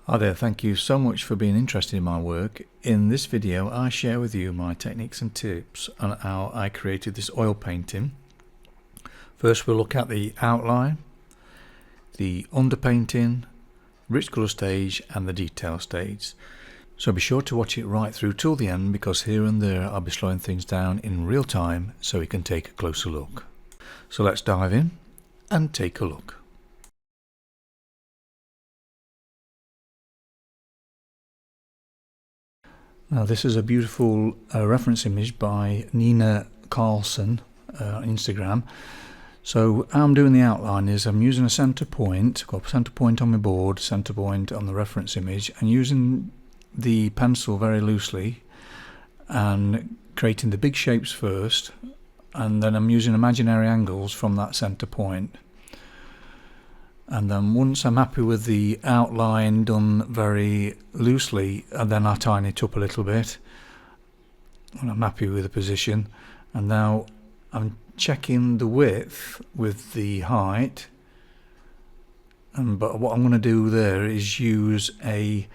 Hi there, thank you so much for being interested in my work. In this video I share with you my techniques and tips on how I created this oil painting. First we'll look at the outline, the underpainting, rich colour stage and the detail stage. So be sure to watch it right through till the end, because here and there I'll be slowing things down in real time so you can take a closer look. So let's dive in and take a look. Now this is a beautiful reference image by Nina Carlson on Instagram. So how I'm doing the outline is I'm using a center point, got a center point on my board, center point on the reference image, and using the pencil very loosely and creating the big shapes first, and then I'm using imaginary angles from that center point. And then once I'm happy with the outline done very loosely, and then I tighten it up a little bit when I'm happy with the position. And now I'm checking the width with the height, but what I'm going to do there is use a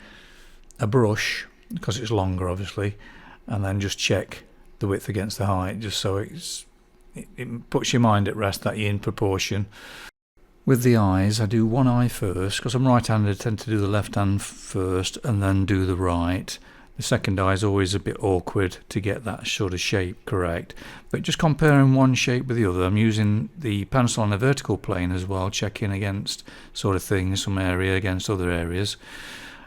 brush, because it's longer obviously, and then just check the width against the height, just so it puts your mind at rest that you're in proportion. With the eyes, I do one eye first, because I'm right-handed. I tend to do the left hand first and then do the right. The second eye is always a bit awkward to get that sort of shape correct. But just comparing one shape with the other, I'm using the pencil on a vertical plane as well, checking against sort of things, some area against other areas.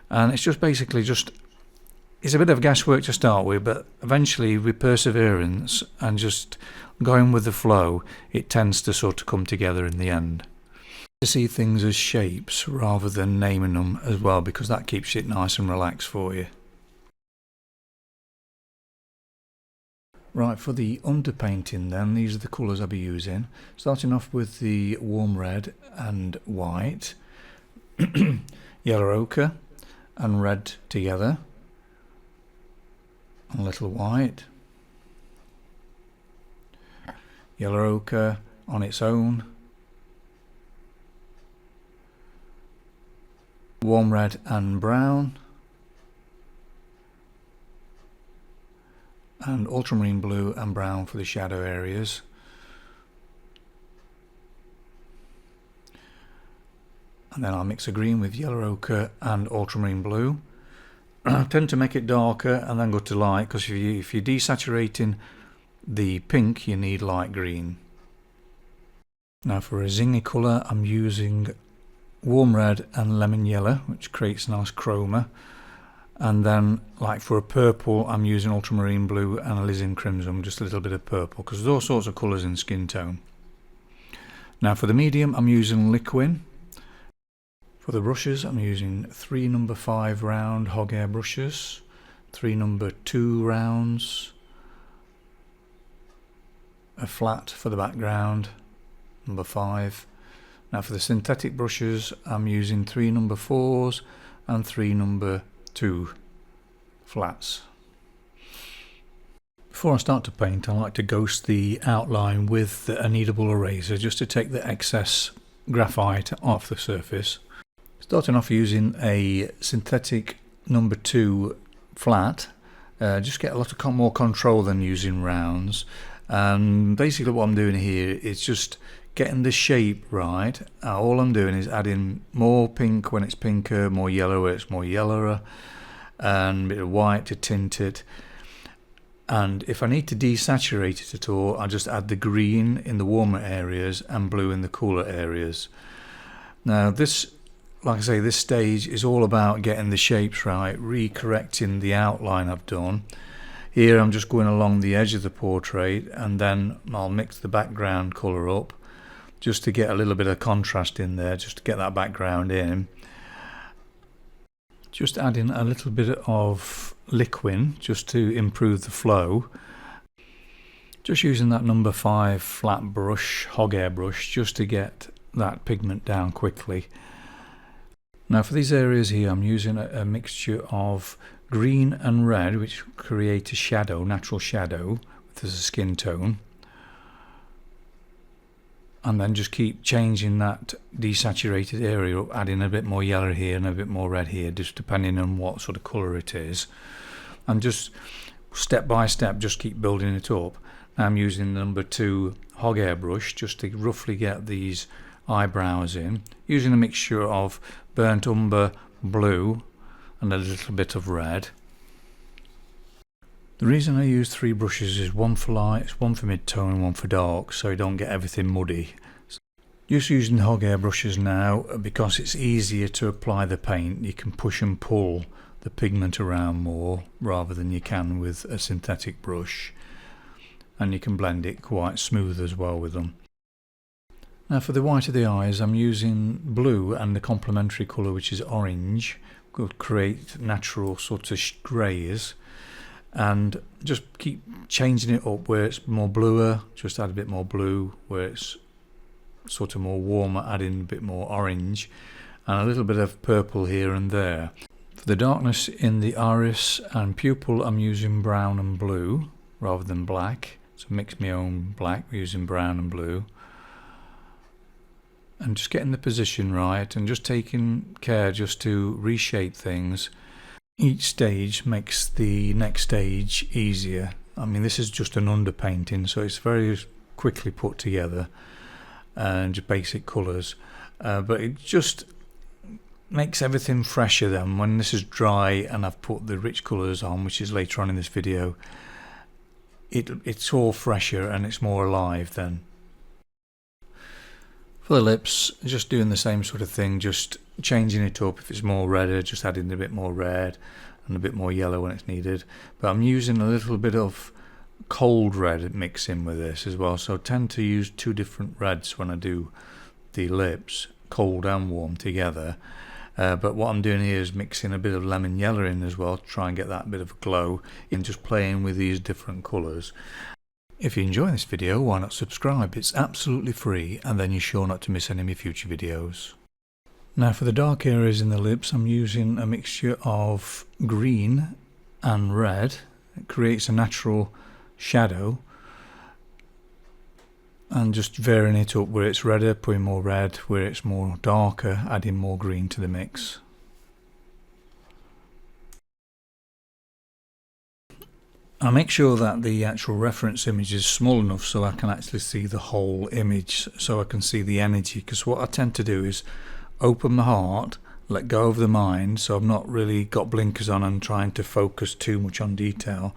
And it's just basically it's a bit of guesswork to start with, but eventually with perseverance and just going with the flow, it tends to sort of come together in the end. To see things as shapes rather than naming them as well, because that keeps it nice and relaxed for you. Right, for the underpainting then, these are the colours I'll be using. Starting off with the warm red and white, yellow ochre and red together, and a little white, yellow ochre on its own, warm red and brown, and ultramarine blue and brown for the shadow areas. And then I'll mix a green with yellow ochre and ultramarine blue. I tend to make it darker and then go to light, because if you're desaturating the pink, you need light green. Now for a zingy colour, I'm using warm red and lemon yellow, which creates nice chroma. And then like for a purple, I'm using ultramarine blue and alizarin crimson, just a little bit of purple, because there's all sorts of colours in skin tone. Now for the medium, I'm using liquid. For the brushes, I'm using 3 number 5 round hog hair brushes, 3 number 2 rounds, a flat for the background, number 5. Now for the synthetic brushes, I'm using 3 number 4s and 3 number 2 flats. Before I start to paint, I like to ghost the outline with a kneadable eraser, just to take the excess graphite off the surface. Starting off using a synthetic number 2 flat, just get a lot more control than using rounds. And basically what I'm doing here is just getting the shape right. All I'm doing is adding more pink when it's pinker, more yellow where it's more yellower, and a bit of white to tint it. And if I need to desaturate it at all, I just add the green in the warmer areas and blue in the cooler areas. Now this, like I say, this stage is all about getting the shapes right, recorrecting the outline I've done. Here I'm just going along the edge of the portrait, and then I'll mix the background colour up just to get a little bit of contrast in there, just to get that background in. Just adding a little bit of liquid just to improve the flow. Just using that number 5 flat brush, hog hair brush, just to get that pigment down quickly. Now for these areas here, I'm using a mixture of green and red, which create a shadow, natural shadow, with a skin tone. and then just keep changing that desaturated area, adding a bit more yellow here and a bit more red here, just depending on what sort of colour it is, and just step by step just keep building it up. Now I'm using the number 2 hog hair brush just to roughly get these eyebrows in, using a mixture of burnt umber blue and a little bit of red. The reason I use 3 brushes is one for light, one for mid-tone and one for dark, so you don't get everything muddy. Just using the hog hair brushes now because it's easier to apply the paint. You can push and pull the pigment around more rather than you can with a synthetic brush, and you can blend it quite smooth as well with them. Now for the white of the eyes, I'm using blue and the complementary colour, which is orange. Could create natural sort of greys, and just keep changing it up. Where it's more bluer, just add a bit more blue. Where it's sort of more warmer, adding a bit more orange and a little bit of purple here and there. For the darkness in the iris and pupil, I'm using brown and blue rather than black, so mix my own black using brown and blue, and just getting the position right and just taking care just to reshape things. Each stage makes the next stage easier. I mean, this is just an underpainting, so it's very quickly put together and just basic colours, but it just makes everything fresher then when this is dry and I've put the rich colours on, which is later on in this video. It's all fresher and it's more alive then. For the lips, just doing the same sort of thing, just changing it up. If it's more redder, just adding a bit more red and a bit more yellow when it's needed. But I'm using a little bit of cold red mixing with this as well, so I tend to use 2 different reds when I do the lips, cold and warm together. But what I'm doing here is mixing a bit of lemon yellow in as well to try and get that bit of a glow in just playing with these different colours. If you enjoy this video, why not subscribe? It's absolutely free, and then you're sure not to miss any of my future videos. Now for the dark areas in the lips, I'm using a mixture of green and red. It creates a natural shadow, and just varying it up. Where it's redder, putting more red. Where it's more darker, adding more green to the mix. I make sure that the actual reference image is small enough so I can actually see the whole image, so I can see the energy, because what I tend to do is open my heart, let go of the mind, so I've not really got blinkers on and trying to focus too much on detail.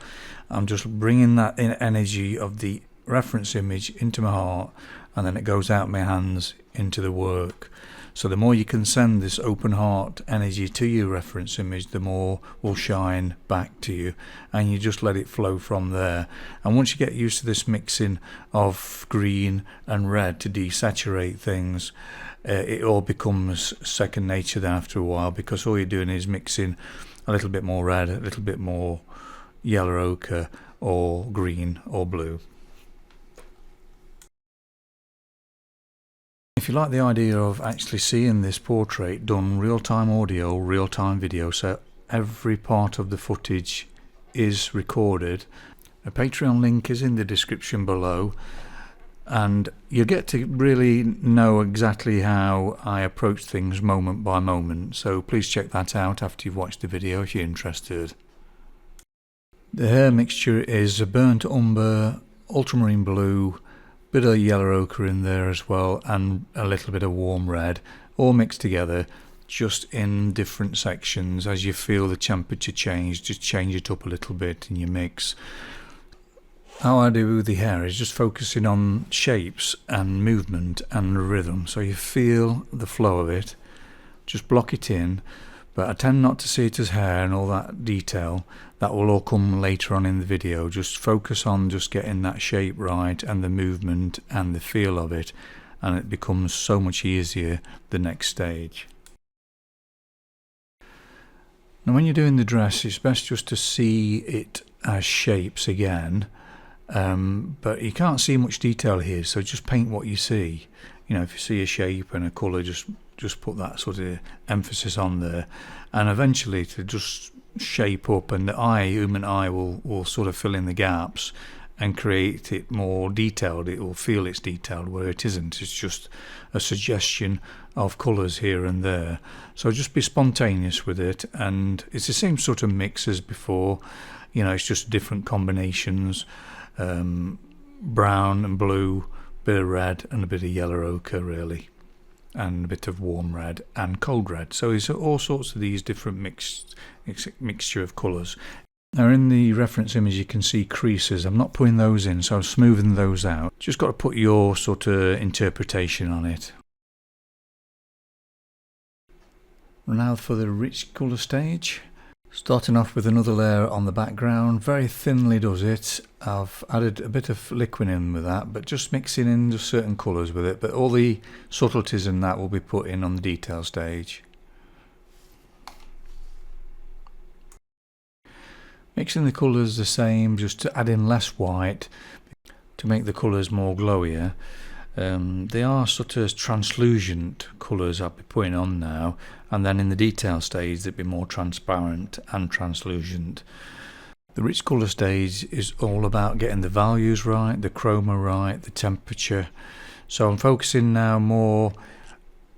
I'm just bringing that energy of the reference image into my heart, and then it goes out my hands into the work. So the more you can send this open heart energy to your reference image, the more will shine back to you, and you just let it flow from there. And once you get used to this mixing of green and red to desaturate things, it all becomes second nature then after a while, because all you're doing is mixing a little bit more red, a little bit more yellow ochre or green or blue. If you like the idea of actually seeing this portrait done real-time audio, real-time video, so every part of the footage is recorded, a Patreon link is in the description below, and you get to really know exactly how I approach things moment by moment, so please check that out after you've watched the video if you're interested. The hair mixture is a burnt umber, ultramarine blue, bit of yellow ochre in there as well, and a little bit of warm red, all mixed together, just in different sections. As you feel the temperature change, just change it up a little bit in your mix. How I do with the hair is just focusing on shapes and movement and rhythm, so you feel the flow of it, just block it in. But I tend not to see it as hair and all that detail. That will all come later on in the video. Just focus on just getting that shape right and the movement and the feel of it, and it becomes so much easier the next stage. Now when you're doing the dress, it's best just to see it as shapes again, but you can't see much detail here, so just paint what you see. You know, if you see a shape and a colour, just put that sort of emphasis on there, and eventually to just shape up, and the eye, human eye, will sort of fill in the gaps, and create it more detailed. It will feel it's detailed where it isn't. It's just a suggestion of colours here and there. So just be spontaneous with it, and it's the same sort of mix as before. You know, it's just different combinations, brown and blue, bit of red and a bit of yellow ochre really, and a bit of warm red and cold red. So it's all sorts of these different mixture of colours. Now in the reference image you can see creases. I'm not putting those in, so I'm smoothing those out. Just got to put your sort of interpretation on it. Now for the rich colour stage. Starting off with another layer on the background, very thinly does it. I've added a bit of liquid in with that, but just mixing in just certain colours with it. But all the subtleties in that will be put in on the detail stage. Mixing the colours the same, just to add in less white to make the colours more glowier. They are sort of translucent colours I'll be putting on now, and then in the detail stage they'll be more transparent and translucent. The rich colour stage is all about getting the values right, the chroma right, the temperature. So I'm focusing now more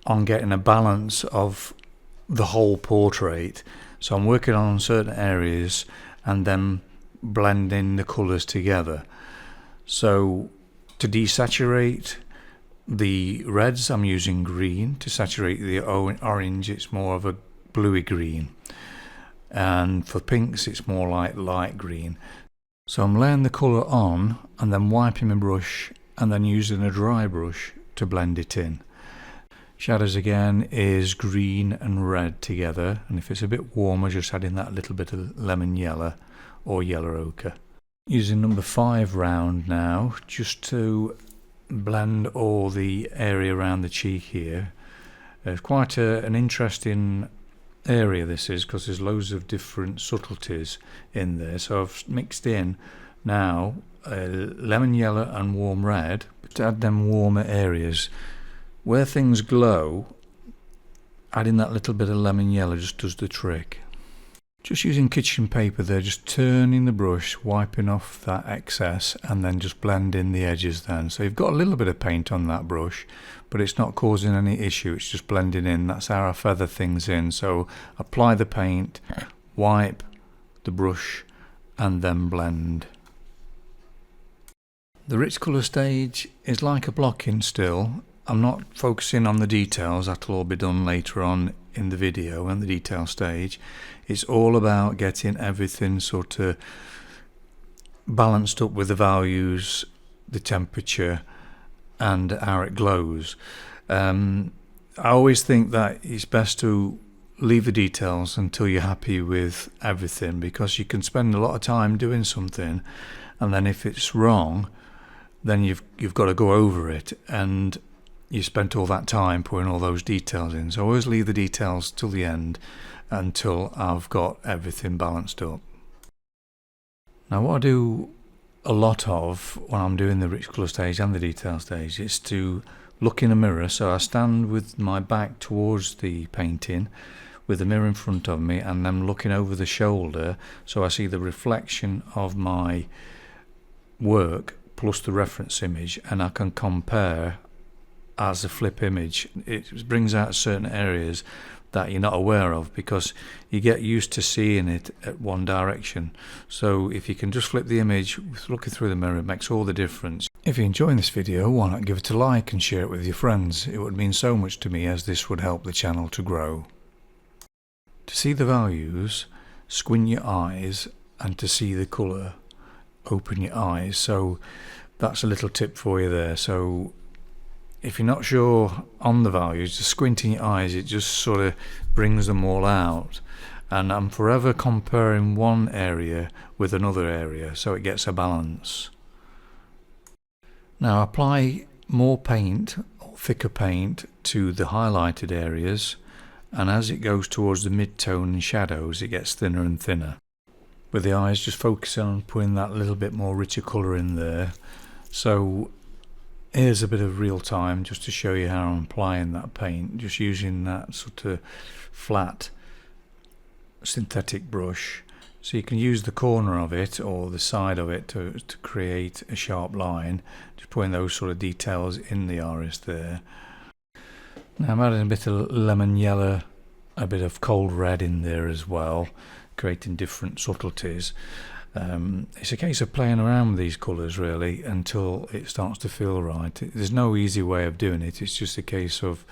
on getting a balance of the whole portrait. So I'm working on certain areas and then blending the colours together. So to desaturate the reds I'm using green. To saturate the orange it's more of a bluey green, and for pinks it's more like light green. So I'm laying the colour on and then wiping my brush and then using a dry brush to blend it in. Shadows again is green and red together, and if it's a bit warmer just adding that little bit of lemon yellow or yellow ochre. Using number 5 round now just to blend all the area around the cheek here. It's quite an interesting area this is, because there's loads of different subtleties in there. So I've mixed in now lemon yellow and warm red to add them warmer areas. Where things glow, adding that little bit of lemon yellow just does the trick. Just using kitchen paper there, just turning the brush, wiping off that excess and then just blend in the edges then. So you've got a little bit of paint on that brush, but it's not causing any issue, it's just blending in. That's how I feather things in. So apply the paint, wipe the brush and then blend. The rich colour stage is like a blocking still. I'm not focusing on the details, that'll all be done later on in the video and the detail stage. It's all about getting everything sort of balanced up with the values, the temperature and how it glows. I always think that it's best to leave the details until you're happy with everything, because you can spend a lot of time doing something and then if it's wrong then you've got to go over it, and you spent all that time putting all those details in. So I always leave the details till the end until I've got everything balanced up. Now what I do a lot of when I'm doing the rich colour stage and the detail stage is to look in a mirror. So I stand with my back towards the painting with the mirror in front of me and then looking over the shoulder, so I see the reflection of my work plus the reference image, and I can compare as a flip image. It brings out certain areas that you're not aware of because you get used to seeing it at one direction. So if you can just flip the image looking through the mirror, it makes all the difference. If you're enjoying this video, why not give it a like and share it with your friends? It would mean so much to me, as this would help the channel to grow. To see the values, squint your eyes, and to see the colour, open your eyes. So that's a little tip for you there. So if you're not sure on the values, just squinting your eyes, it just sort of brings them all out. And I'm forever comparing one area with another area so it gets a balance. Now apply more paint, thicker paint, to the highlighted areas, and as it goes towards the mid-tone and shadows it gets thinner and thinner. With the eyes, just focusing on putting that little bit more richer colour in there. So here's a bit of real time just to show you how I'm applying that paint, just using that sort of flat synthetic brush, So you can use the corner of it or the side of it to create a sharp line, just putting those sort of details in the iris there. Now I'm adding a bit of lemon yellow, a bit of cold red in there as well, creating different subtleties. It's a case of playing around with these colours really until it starts to feel right. There's no easy way of doing it, it's just a case of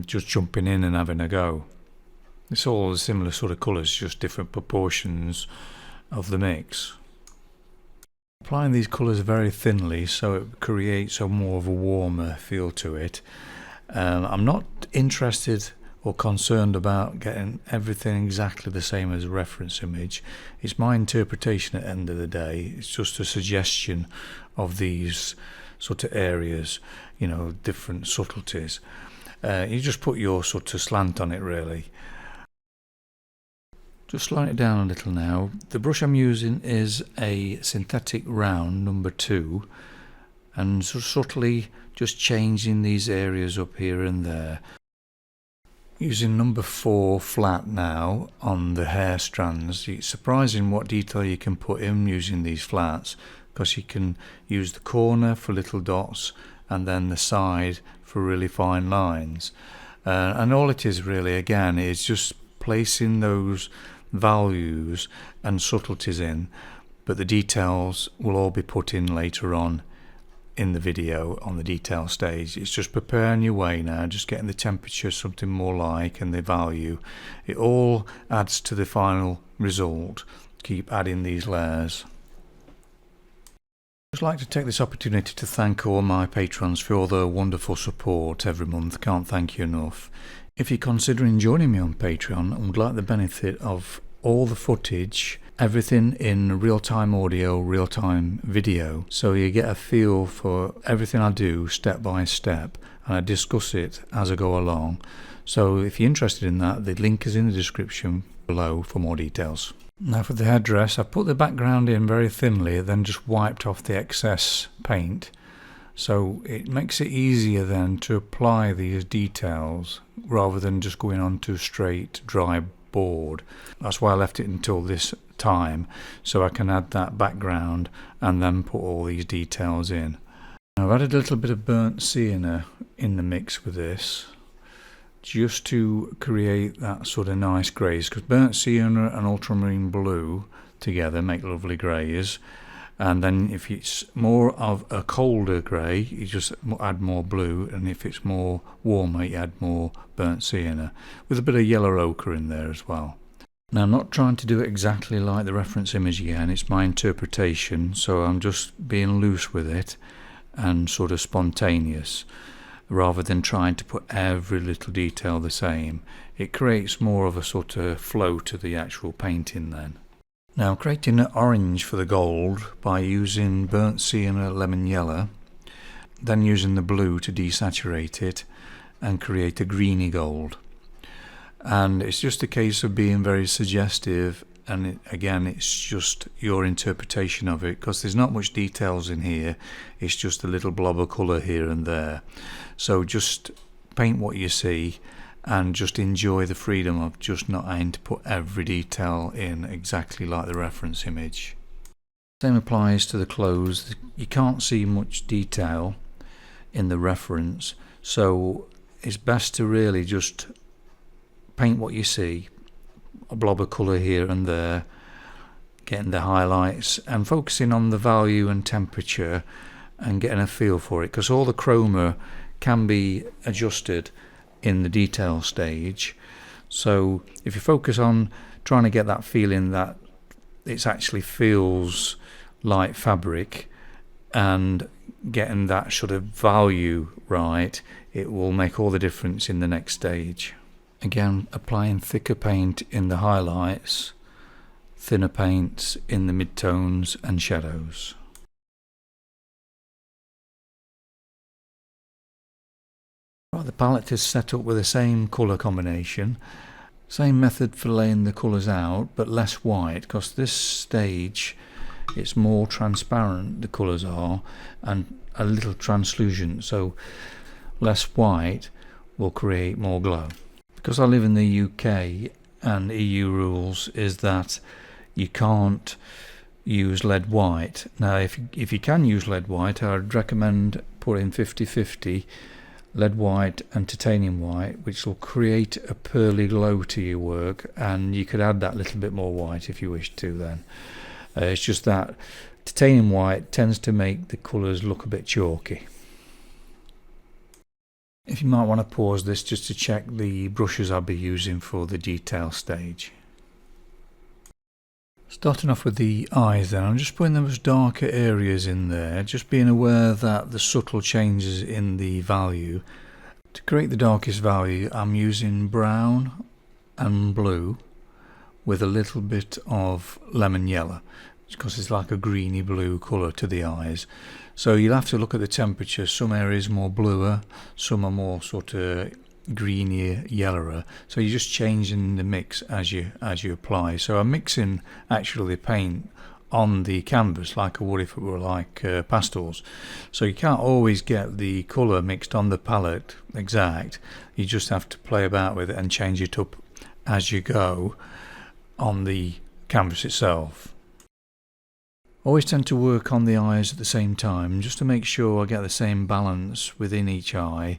just jumping in and having a go. It's all similar sort of colours, just different proportions of the mix. Applying these colours very thinly so it creates a more of a warmer feel to it. I'm not interested or concerned about getting everything exactly the same as a reference image. It's my interpretation at the end of the day. It's just a suggestion of these sort of areas, you know, different subtleties. You just put your sort of slant on it really. Just slowing it down a little now. The brush I'm using is a synthetic round number 2, and so subtly just changing these areas up here and there. Using number 4 flat now on the hair strands. It's surprising what detail you can put in using these flats, because you can use the corner for little dots and then the side for really fine lines. And all it is really, again, is just placing those values and subtleties in, but the details will all be put in later on in the video on the detail stage. It's just preparing your way now, just getting the temperature something more like, and the value. It all adds to the final result. Keep adding these layers. I'd just like to take this opportunity to thank all my patrons for all their wonderful support every month. Can't thank you enough. If you're considering joining me on Patreon and would like the benefit of all the footage, everything in real-time audio, real-time video, so you get a feel for everything I do step by step, and I discuss it as I go along. So if you're interested in that, the link is in the description below for more details. Now for the headdress, I put the background in very thinly, then just wiped off the excess paint. So it makes it easier then to apply these details rather than just going on to straight dry board. That's why I left it until this time, so I can add that background and then put all these details in. I've added a little bit of burnt sienna in the mix with this, just to create that sort of nice greys, because burnt sienna and ultramarine blue together make lovely greys. And then if it's more of a colder grey, you just add more blue, and if it's more warmer, you add more burnt sienna, with a bit of yellow ochre in there as well. Now I'm not trying to do it exactly like the reference image again, it's my interpretation, so I'm just being loose with it and sort of spontaneous, rather than trying to put every little detail the same. It creates more of a sort of flow to the actual painting then. Now I'm creating an orange for the gold by using burnt sienna lemon yellow, then using the blue to desaturate it and create a greeny gold. And it's just a case of being very suggestive, and again it's just your interpretation of it, because there's not much details in here, it's just a little blob of colour here and there. So just paint what you see and just enjoy the freedom of just not having to put every detail in exactly like the reference image. Same applies to the clothes. You can't see much detail in the reference, so it's best to really just paint what you see, a blob of colour here and there, getting the highlights and focusing on the value and temperature and getting a feel for it, because all the chroma can be adjusted in the detail stage. So if you focus on trying to get that feeling that it actually feels like fabric and getting that sort of value right, it will make all the difference in the next stage. Again, applying thicker paint in the highlights, thinner paints in the midtones and shadows. Right, the palette is set up with the same colour combination, same method for laying the colours out, but less white, because this stage it's more transparent, the colours are, and a little translucent, so less white will create more glow. Because I live in the UK, and EU rules is that you can't use lead white. Now if you can use lead white, I'd recommend putting 50-50 lead white and titanium white, which will create a pearly glow to your work, and you could add that little bit more white if you wish to then. It's just that titanium white tends to make the colours look a bit chalky. If you might want to pause this just to check the brushes I'll be using for the detail stage. Starting off with the eyes then, I'm just putting those darker areas in there, just being aware that the subtle changes in the value. To create the darkest value, I'm using brown and blue with a little bit of lemon yellow, because it's like a greeny blue colour to the eyes. So you'll have to look at the temperature. Some areas more bluer, some are more sort of greenier, yellower. So you're just changing the mix as you apply. So I'm mixing actually the paint on the canvas like I would if it were like pastels. So you can't always get the colour mixed on the palette exact. You just have to play about with it and change it up as you go on the canvas itself. Always tend to work on the eyes at the same time just to make sure I get the same balance within each eye.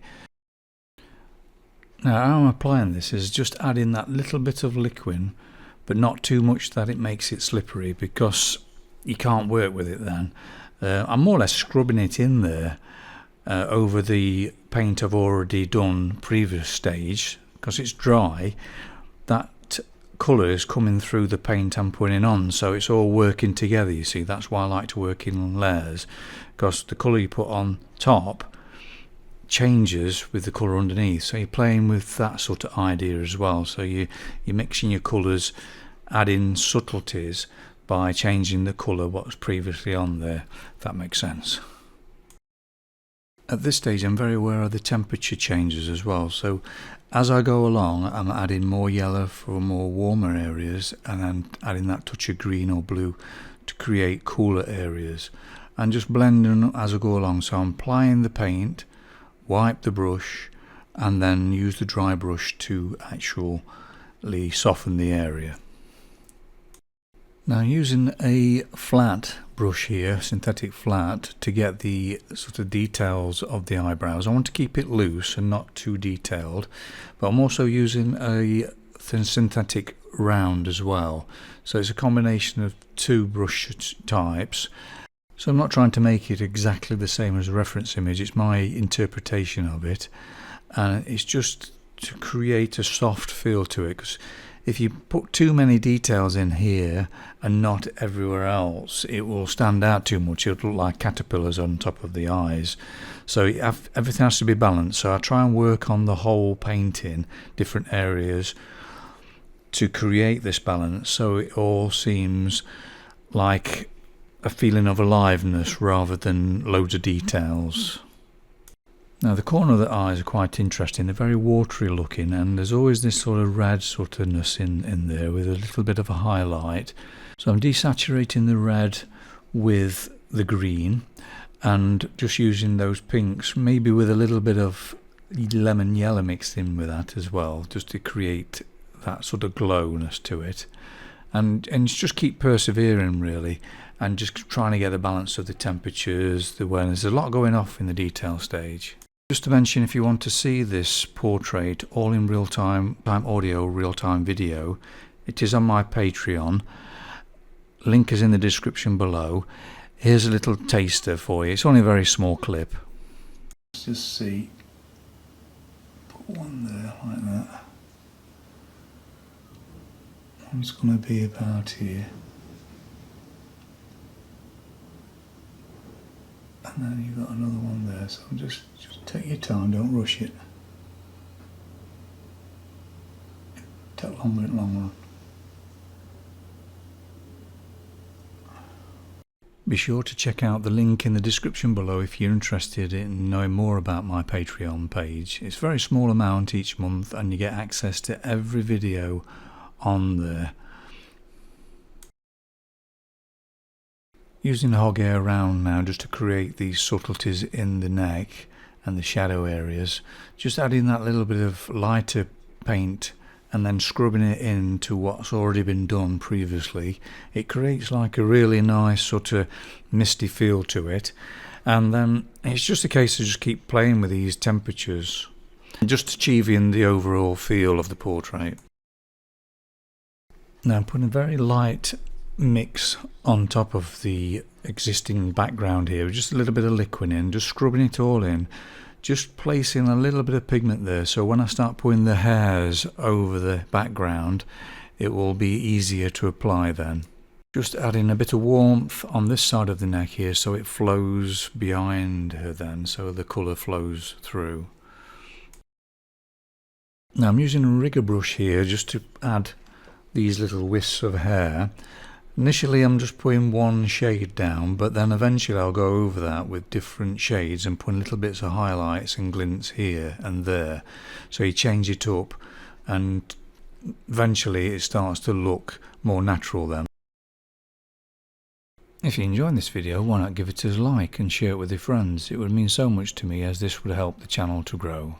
Now how I'm applying this is just adding that little bit of liquid, but not too much that it makes it slippery, because you can't work with it then. I'm more or less scrubbing it in there over the paint I've already done previous stage, because it's dry. That colour is coming through the paint I'm putting on, so it's all working together, you see. That's why I like to work in layers, because the colour you put on top changes with the colour underneath, so you're playing with that sort of idea as well. So you're mixing your colours, adding subtleties by changing the colour what was previously on there, if that makes sense. At this stage I'm very aware of the temperature changes as well, so as I go along I'm adding more yellow for more warmer areas, and then adding that touch of green or blue to create cooler areas, and just blending as I go along. So I'm applying the paint, wipe the brush, and then use the dry brush to actually soften the area. Now using a flat brush here, synthetic flat, to get the sort of details of the eyebrows. I want to keep it loose and not too detailed, but I'm also using a thin synthetic round as well. So it's a combination of two brush types. So I'm not trying to make it exactly the same as a reference image, it's my interpretation of it, and it's just to create a soft feel to it, because if you put too many details in here and not everywhere else, it will stand out too much. It'll look like caterpillars on top of the eyes. So everything has to be balanced. So I try and work on the whole painting, different areas, to create this balance, so it all seems like a feeling of aliveness rather than loads of details. Now the corner of the eyes are quite interesting. They're very watery looking, and there's always this sort of red sort ofness in there with a little bit of a highlight. So I'm desaturating the red with the green and just using those pinks, maybe with a little bit of lemon yellow mixed in with that as well, just to create that sort of glowness to it. And just keep persevering really, and just trying to get the balance of the temperatures, the awareness. There's a lot going off in the detail stage. Just to mention, if you want to see this portrait all in real-time audio, real-time video, it is on my Patreon. Link is in the description below. Here's a little taster for you. It's only a very small clip. Let's just see. Put one there like that. One's going to be about here. And then you've got another one there, so just take your time, don't rush it. Take longer and longer. Be sure to check out the link in the description below if you're interested in knowing more about my Patreon page. It's a very small amount each month, and you get access to every video on there. Using the hog air round now just to create these subtleties in the neck and the shadow areas, just adding that little bit of lighter paint and then scrubbing it into what's already been done previously, it creates like a really nice sort of misty feel to it. And then it's just a case of just keep playing with these temperatures, just achieving the overall feel of the portrait. Now I'm putting a very light mix on top of the existing background here, just a little bit of liquid in, just scrubbing it all in, just placing a little bit of pigment there, so when I start putting the hairs over the background it will be easier to apply then. Just adding a bit of warmth on this side of the neck here so it flows behind her then, so the colour flows through. Now I'm using a rigger brush here just to add these little wisps of hair. Initially I'm just putting one shade down, but then eventually I'll go over that with different shades and putting little bits of highlights and glints here and there. So you change it up and eventually it starts to look more natural then. If you enjoyed this video, why not give it a like and share it with your friends? It would mean so much to me, as this would help the channel to grow.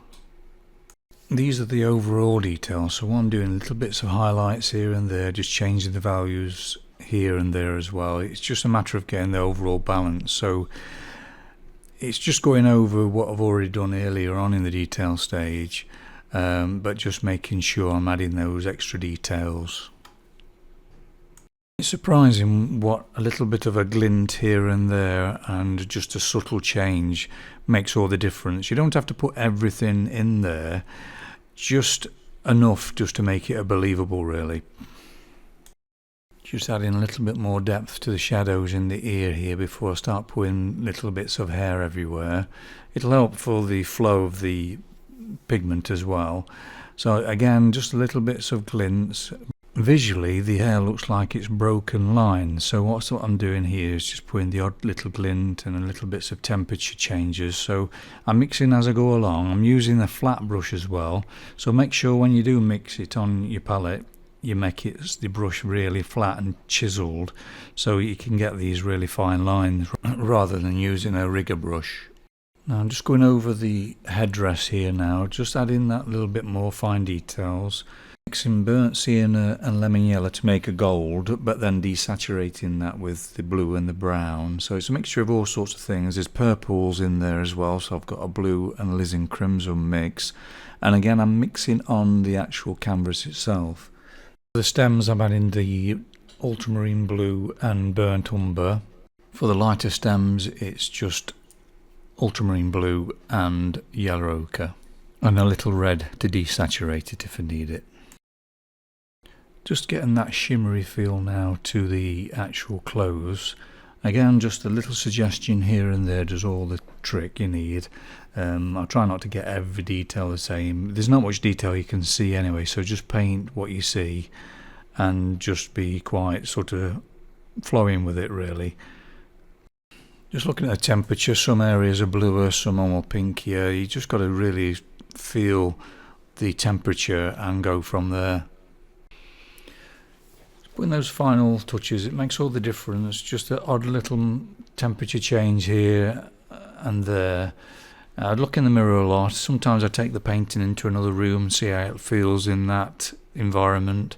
These are the overall details, so I'm doing little bits of highlights here and there, just changing the values here and there as well. It's just a matter of getting the overall balance, so it's just going over what I've already done earlier on in the detail stage, but just making sure I'm adding those extra details. It's surprising what a little bit of a glint here and there and just a subtle change makes all the difference. You don't have to put everything in there, just enough just to make it believable really. Just adding a little bit more depth to the shadows in the ear here before I start putting little bits of hair everywhere. It'll help for the flow of the pigment as well. So again, just little bits of glints. Visually the hair looks like it's broken lines, so what I'm doing here is just putting the odd little glint and a little bits of temperature changes. So I'm mixing as I go along. I'm using a flat brush as well, so make sure when you do mix it on your palette you make the brush really flat and chiseled so you can get these really fine lines rather than using a rigger brush. Now I'm just going over the headdress here now, just adding that little bit more fine details. Mixing burnt sienna and lemon yellow to make a gold, but then desaturating that with the blue and the brown. So it's a mixture of all sorts of things. There's purples in there as well, so I've got a blue and alizarin crimson mix. And again, I'm mixing on the actual canvas itself. For the stems, I'm adding the ultramarine blue and burnt umber. For the lighter stems, it's just ultramarine blue and yellow ochre, and a little red to desaturate it if I need it. Just getting that shimmery feel now to the actual clothes. Again, just a little suggestion here and there does all the trick you need. I'll try not to get every detail the same. There's not much detail you can see anyway, so just paint what you see and just be quite sort of flowing with it really. Just looking at the temperature, some areas are bluer, some are more pinkier. You just got to really feel the temperature and go from there. Putting those final touches, it makes all the difference. Just an odd little temperature change here and there. I look in the mirror a lot. Sometimes I take the painting into another room, see how it feels in that environment,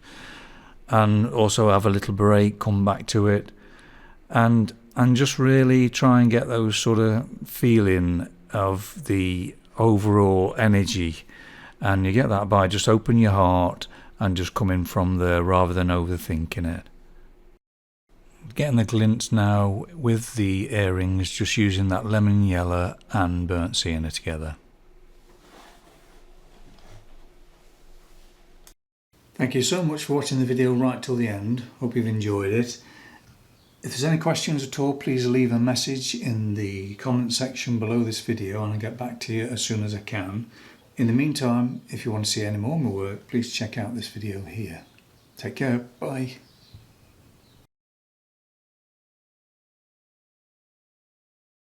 and also have a little break, come back to it, and just really try and get those sort of feeling of the overall energy. And you get that by just open your heart and just coming from there rather than overthinking it. Getting the glints now with the earrings, just using that lemon yellow and burnt sienna together. Thank you so much for watching the video right till the end. Hope you've enjoyed it. If there's any questions at all, please leave a message in the comment section below this video and I'll get back to you as soon as I can. In the meantime, if you want to see any more of my work, please check out this video here. Take care. Bye.